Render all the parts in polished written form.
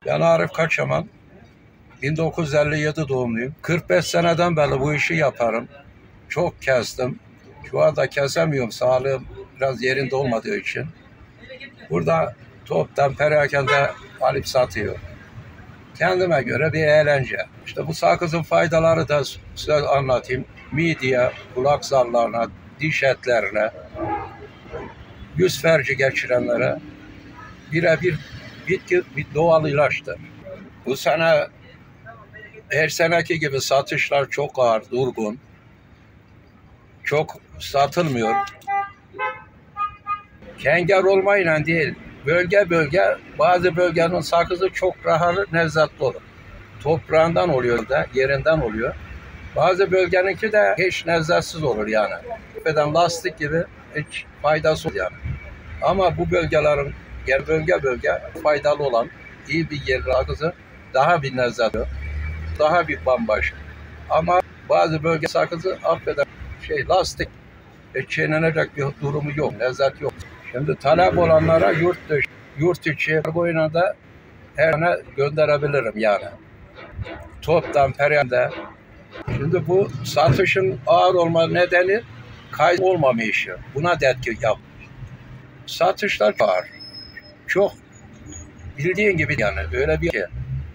Ben Arif Kaçaman, 1957 doğumluyum. 45 seneden beri bu işi yaparım. Çok kestim. Şu anda kesemiyorum, sağlığım biraz yerinde olmadığı için. Burada toptan perakende alıp satıyor. Kendime göre bir eğlence. İşte bu sakızın faydaları da size anlatayım. Midye, kulak zarlarına, diş etlerine, yüz felci geçirenlere birebir bitki bir doğal ilaçtır. Bu sene her seneki gibi satışlar çok ağır, durgun. Çok satılmıyor. Kenger olmayla değil, bölge bölge, bazı bölgenin sakızı çok rahat, lezzetli olur. Toprağından oluyor da, yerinden oluyor. Bazı bölgeninki de hiç lezzetsiz olur yani. Beden lastik gibi hiç faydası olur yani. Ama bu bölgelerin, bölge bölge faydalı olan iyi bir yer sakızı daha bir lezzetli, daha bir bambaşka. Ama bazı bölge sakızı affeder, lastik, çiğnenecek bir durumu yok, lezzet yok. Şimdi talep olanlara yurt dışı, yurt içi boyuna da her sene gönderebilirim yani. Toptan, perakende. Şimdi bu satışın ağır olma nedeni kayıt olmamayışı. Buna da etki yapmış. Satışlar ağır. Çok bildiğin gibi yani öyle bir şey.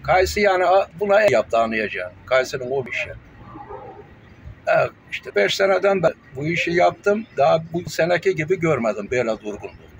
Kayısı yani buna yaptı anlayacağım. Kayısının o bir şey. Evet, işte 5 seneden beri bu işi yaptım. Daha bu seneki gibi görmedim böyle durgunluğu.